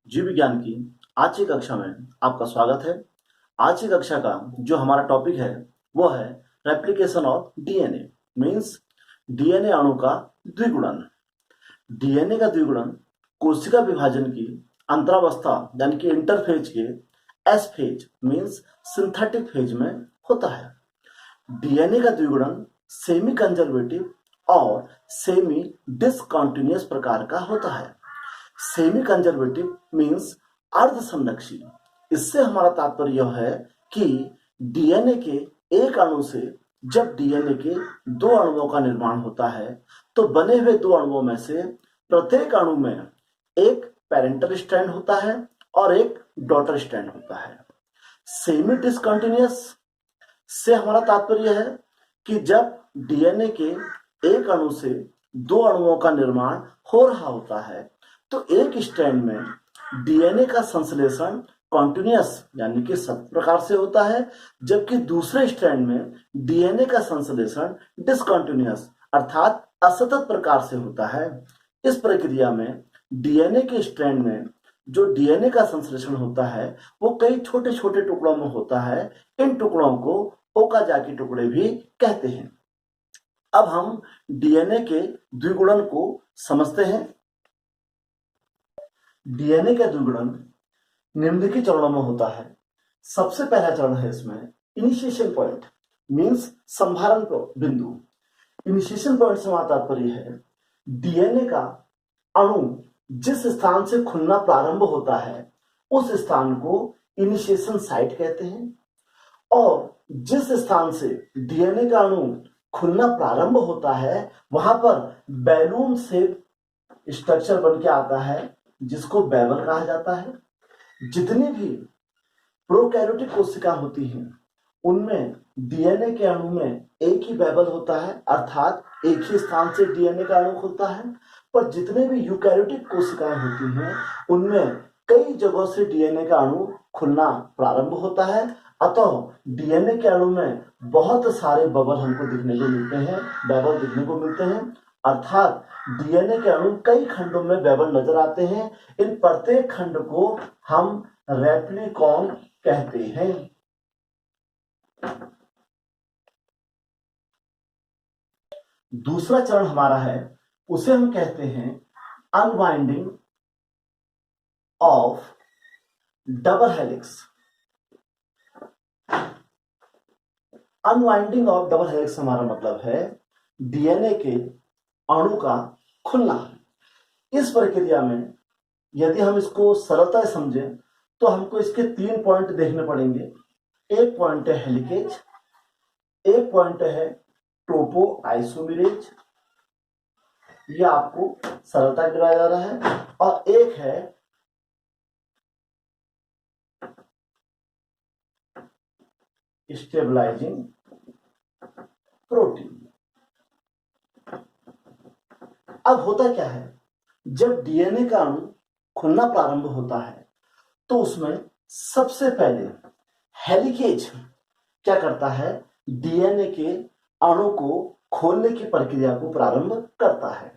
जीव विज्ञान की आज की कक्षा में आपका स्वागत है। आज की कक्षा का जो हमारा टॉपिक है वो है replication of DNA means DNA अणु का द्विगुणन। डीएनए का द्विगुणन कोशिका विभाजन की अंतरावस्था यानी कि इंटरफेज के S phase means synthetic phase में होता है। डीएनए का द्विगुणन सेमी कंजर्वेटिव और सेमी डिसकंटिन्यूअस प्रकार का होता है। सेमी कंजर्वेटिव मीन्स अर्ध संरक्षी। इससे हमारा तात्पर्य यह है कि डीएनए के एक अणु से जब डीएनए के दो अणुओं का निर्माण होता है तो बने हुए दो अणुओं में से प्रत्येक अणु में एक पेरेंटल स्ट्रैंड होता है और एक डॉटर स्ट्रैंड होता है। सेमी डिसकंटिन्यूअस से हमारा तात्पर्य है कि जब डीएनए के एक अणु से दो अणुओं का निर्माण हो रहा होता है तो एक स्ट्रैंड में डीएनए का संश्लेषण कॉन्टिन्यूअस यानी कि सतत प्रकार से होता है, जबकि दूसरे स्ट्रैंड में डीएनए का संश्लेषण डिसकंटिन्यूअस अर्थात असतत प्रकार से होता है। इस प्रक्रिया में डीएनए के स्ट्रैंड में जो डीएनए का संश्लेषण होता है वो कई छोटे छोटे टुकड़ों में होता है। इन टुकड़ों को ओकाजाकी टुकड़े भी कहते हैं। अब हम डीएनए के द्विगुणन को समझते हैं। डीएनए का द्विगुणन निम्नलिखित चरणों में होता है। सबसे पहला चरण है इसमें इनिशिएशन पॉइंट मींस संभारण बिंदु। इनिशिएशन पॉइंट से हमारा तात्पर्य है डीएनए का अणु जिस स्थान से खुलना प्रारंभ होता है उस स्थान को इनिशिएशन साइट कहते हैं, और जिस स्थान से डीएनए का अणु खुलना प्रारंभ होता है वहां पर बैलून से स्ट्रक्चर बन के आता है जिसको बेवल कहा जाता है। जितनी भी प्रोकैरियोटिक कोशिका होती हैं उनमें डीएनए के अणु में एक ही बेवल होता है अर्थात एक ही स्थान से डीएनए का अणु खुलता है, पर जितने भी यूकैरियोटिक कोशिकाएं होती हैं उनमें कई जगहों से डीएनए का अणु खुलना प्रारंभ होता है। अतः डीएनए के अणु में बहुत सारे बबल हमको दिखने को मिलते हैं, बेवल दिखने को मिलते हैं, अर्थात डीएनए के अणु कई खंडों में बेवल नजर आते हैं। इन प्रत्येक खंड को हम रेप्लिकॉन कहते हैं। दूसरा चरण हमारा है उसे हम कहते हैं unwinding of double helix. Unwinding of double helix हमारा मतलब है डीएनए के अणु का खुलना। इस प्रक्रिया में यदि हम इसको सरलता से समझें तो हमको इसके 3 पॉइंट देखने पड़ेंगे। एक पॉइंट है हेलिकेज, एक पॉइंट है टोपो आइसोमेरेज, यह आपको सरलता दिलाया जा रहा है, और एक है स्टेबलाइजिंग प्रोटीन। अब होता क्या है, जब डीएनए का अणु खुलना प्रारंभ होता है तो उसमें सबसे पहले हेलिकेज क्या करता है, डीएनए के अणु को खोलने की प्रक्रिया को प्रारंभ करता है।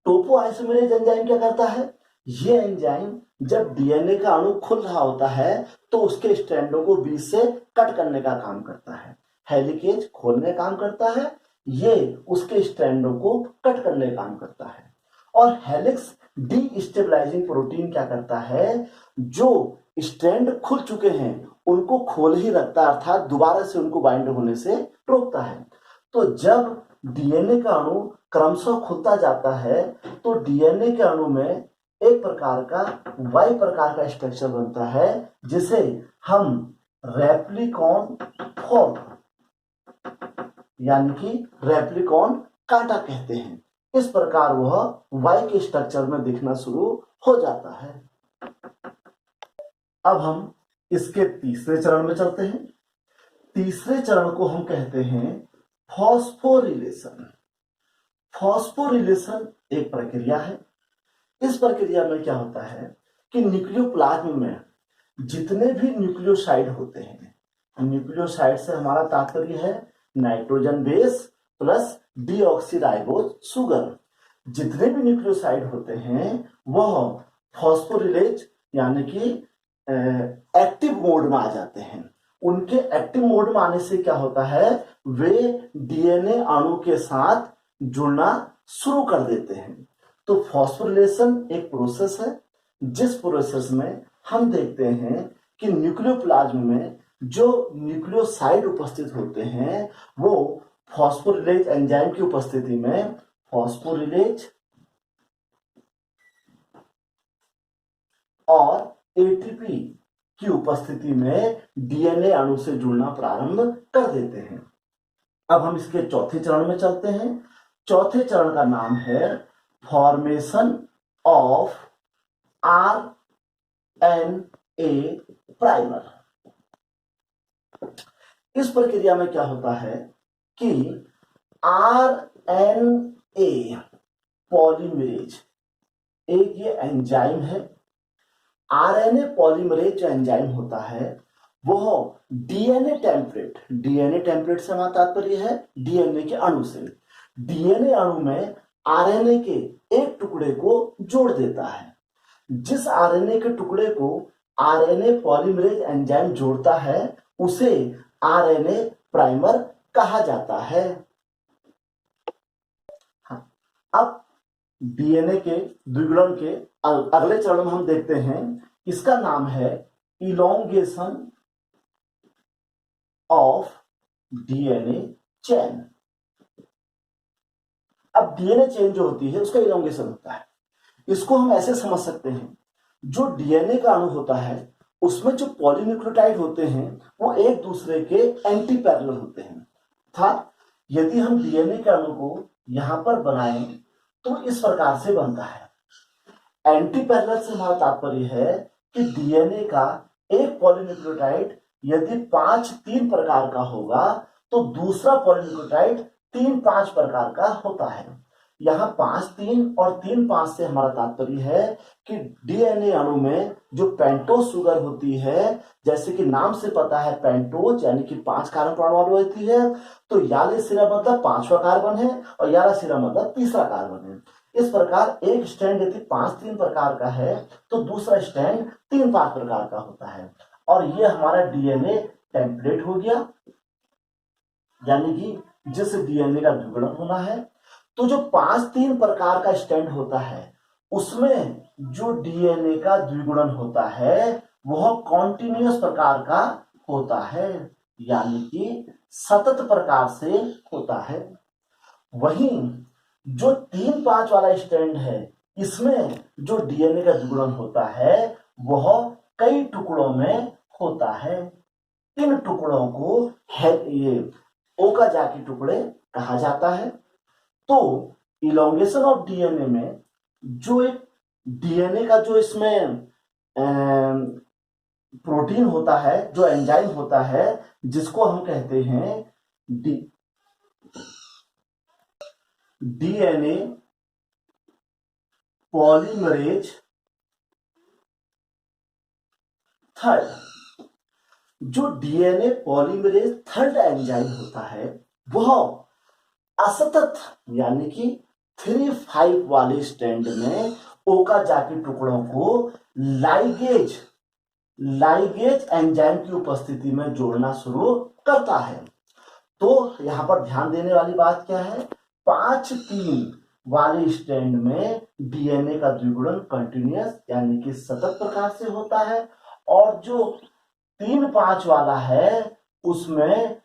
टोपो आइसोमेरेज एंजाइम क्या करता है, यह एंजाइम जब डीएनए का अणु खुल रहा होता है तो उसके स्ट्रैंडों को बीच से कट करने का काम करता है। हेलिकेज खोलने का काम करता है, ये उसके स्ट्रैंडों को कट करने का काम करता है। और हेलिक्स डी स्टेबलाइजिंग प्रोटीन क्या करता है, जो स्ट्रैंड खुल चुके हैं उनको खोल ही रखता है अर्थात दोबारा से उनको बाइंड होने से रोकता है। तो जब डीएनए का अणु क्रमशः खुलता जाता है तो डीएनए के अणु में एक प्रकार का वाई प्रकार का स्ट्रक्चर बनता है जिसे हम रेप्लिकॉन फॉर्म यानी कि रेप्लिकॉन कांटा कहते हैं। इस प्रकार वह वाई के स्ट्रक्चर में दिखना शुरू हो जाता है। अब हम इसके तीसरे चरण में चलते हैं। तीसरे चरण को हम कहते हैं फॉस्फोरिलेशन। फॉस्फोरिलेशन एक प्रक्रिया है। इस प्रक्रिया में क्या होता है कि न्यूक्लियोप्लाज्म में जितने भी न्यूक्लियोसाइड होते हैं, न्यूक्लियोसाइड से हमारा तात्पर्य है nitrogen base plus deoxyribose sugar, जितने भी न्यूक्लियोसाइड होते हैं वह फॉस्फोरिलेज यानी कि एक्टिव मोड में आ जाते हैं। उनके एक्टिव मोड में आने से क्या होता है, वे डीएनए अणु के साथ जुड़ना शुरू कर देते हैं। तो फॉस्फोरिलेशन एक प्रोसेस है जिस प्रोसेस में हम देखते हैं कि न्यूक्लियोप्लाज्म में जो न्यूक्लियोसाइड उपस्थित होते हैं वो फॉस्फोरिलेज एंजाइम की उपस्थिति में फॉस्फोरिलेज और एटीपी की उपस्थिति में डीएनए अणु से जुड़ना प्रारंभ कर देते हैं। अब हम इसके चौथे चरण में चलते हैं। चौथे चरण का नाम है फॉर्मेशन ऑफ आरएनए प्राइमर। इस प्रक्रिया में क्या होता है कि आरएनए पॉलीमरेज एक ये एंजाइम है। आरएनए पॉलीमरेज जो एंजाइम होता है वह डीएनए टेम्पलेट से हमारा तात्पर्य है डीएनए के अणु से। डीएनए अणु में आरएनए के एक टुकड़े को जोड़ देता है। जिस आरएनए के टुकड़े को आरएनए पॉलीमरेज एंजाइम जोड़ता है उसे आरएनए प्राइमर कहा जाता है। हाँ, अब डीएनए के द्विगुणन के अगले चरण में हम देखते हैं, इसका नाम है इलोंगेशन ऑफ डीएनए चेन। अब डीएनए चेन जो होती है उसका इलोंगेशन होता है। इसको हम ऐसे समझ सकते हैं, जो डीएनए का अणु होता है उसमें जो पॉलीन्यूक्लियोटाइड होते हैं वो एक दूसरे के एंटी पैरेलल होते हैं। अर्थात यदि हम डीएनए के अणु को यहां पर बनाएं तो इस प्रकार से बनता है। एंटी पैरेलल से हमारा तात्पर्य है कि डीएनए का एक पॉलीन्यूक्लियोटाइड यदि 5-3 प्रकार का होगा तो दूसरा पॉलीन्यूक्लियोटाइड 3-5 प्रकार का होता है। यहाँ 5-3 और 3-5 से हमारा तात्पर्य है कि डीएनए अणु में जो पेंटोज शुगर होती है, जैसे कि नाम से पता है पेंटोज यानी कि 5 कार्बन परमाणु होती है, तो याले सिरा मतलब 5वां कार्बन है और याला सिरा मतलब तीसरा कार्बन है। इस प्रकार एक स्टैंड यदि 5-3 प्रकार का है तो दूसरा स्टैंड 3-5 प्रकार का होता है। और ये हमारा डीएनए टेम्पलेट हो गया, यानी कि जिस डीएनए का द्विगुणन होना है। तो जो 5-3 प्रकार का स्टैंड होता है उसमें जो डीएनए का द्विगुणन होता है वह कॉन्टिन्यूअस प्रकार का होता है, यानी कि सतत प्रकार से होता है। वहीं जो 3-5 वाला स्टैंड है इसमें जो डीएनए का द्विगुणन होता है वह कई टुकड़ों में होता है। इन टुकड़ों को ये ओकाजाकी टुकड़े कहा जाता है। तो इलोंगेशन ऑफ डीएनए में जो एक डीएनए का जो इसमें प्रोटीन होता है, जो एंजाइम होता है जिसको हम कहते हैं डीएनए पॉलीमरेज थर्ड, जो डीएनए पॉलीमरेज थर्ड एंजाइम होता है वह असतत यानी कि 3-5 वाले स्टैंड में ओकाजाकी टुकड़ों को लाइगेज एंजाइम की उपस्थिति में जोड़ना शुरू करता है। तो यहां पर ध्यान देने वाली बात क्या है, 5-3 वाले स्टैंड में डीएनए का द्विगुणन कंटिन्यूअस यानी कि सतत प्रकार से होता है, और जो 3-5 वाला है उसमें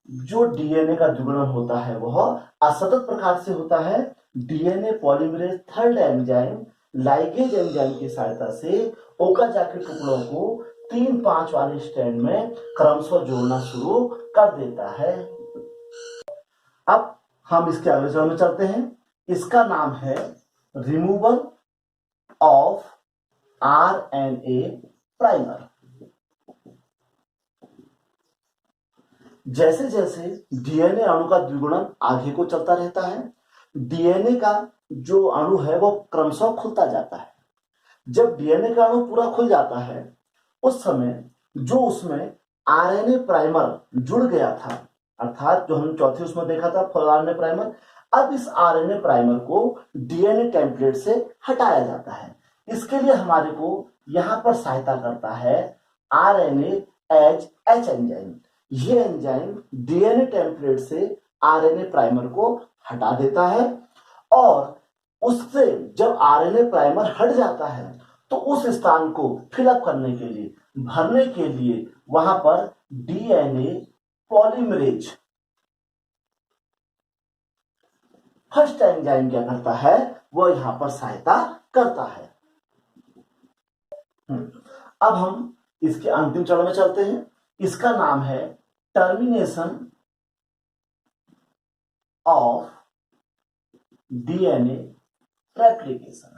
जो डीएनए का द्विगुणन होता है वह असतत प्रकार से होता है। DNA polymerase third enzyme ligase enzyme की सहायता से ओकाजाकी टुकड़ों को 3-5 वाले स्टैंड में क्रमशः जोड़ना शुरू कर देता है। अब हम इसके अगले चरण में चलते हैं। इसका नाम है रिमूवल ऑफ आरएनए प्राइमर। जैसे जैसे डीएनए अणु का द्विगुणन आगे को चलता रहता है, डीएनए का जो अणु है वो क्रमशः खुलता जाता है। जब डीएनए का अणु पूरा खुल जाता है उस समय जो उसमें आरएनए प्राइमर जुड़ गया था, अर्थात जो हम चौथे उसमें देखा था फुल आरएनए प्राइमर, अब इस आरएनए प्राइमर को डीएनए टेम्पलेट से हटाया जाता है। इसके लिए हमारे को यहां पर सहायता करता है RNase H एंजाइम। ये एंजाइम डीएनए टेम्पलेट से आरएनए प्राइमर को हटा देता है और उससे जब आरएनए प्राइमर हट जाता है तो उस स्थान को फिलअप करने के लिए, भरने के लिए वहां पर डीएनए पॉलीमरेज फर्स्ट एंजाइम क्या करता है, वो यहां पर सहायता करता है। अब हम इसके अंतिम चरण में चलते हैं। इसका नाम है टर्मिनेशन ऑफ डीएनए रेप्लिकेशन।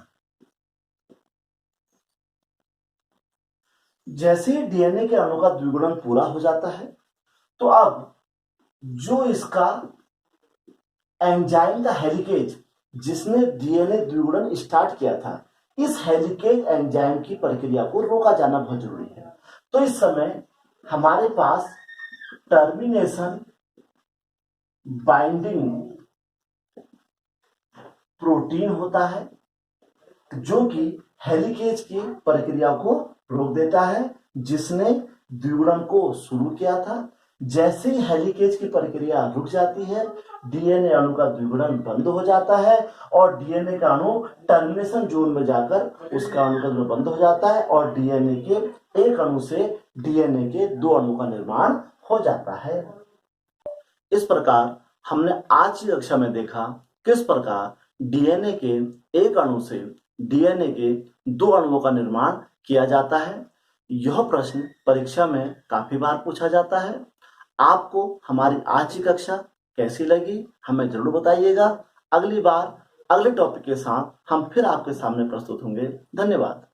जैसे ही डीएनए के अणु का द्विगुणन पूरा हो जाता है तो अब जो इसका एंजाइम था हेलिकेज, जिसने डीएनए द्विगुणन स्टार्ट किया था, इस हेलिकेज एंजाइम की प्रक्रिया को रोका जाना बहुत जरूरी है। तो इस समय हमारे पास टर्मिनेशन बाइंडिंग प्रोटीन होता है जो कि हेलिकेज की प्रक्रिया को रोक देता है, जिसने द्विगुणन को शुरू किया था। जैसे ही हेलिकेज की प्रक्रिया रुक जाती है, डीएनए अणु का द्विगुणन बंद हो जाता है और डीएनए का अणु टर्मिनेशन जोन में जाकर उसका अणु का द्विगुणन बंद हो जाता है और डीएनए के एक अणु से डीएनए के दो अणु का निर्माण हो जाता है। इस प्रकार हमने आज की कक्षा में देखा किस प्रकार डीएनए के एक अणु से डीएनए के दो अणुओं का निर्माण किया जाता है। यह प्रश्न परीक्षा में काफी बार पूछा जाता है। आपको हमारी आज की कक्षा कैसी लगी हमें जरूर बताइएगा। अगली बार अगले टॉपिक के साथ हम फिर आपके सामने प्रस्तुत होंगे। धन्यवाद।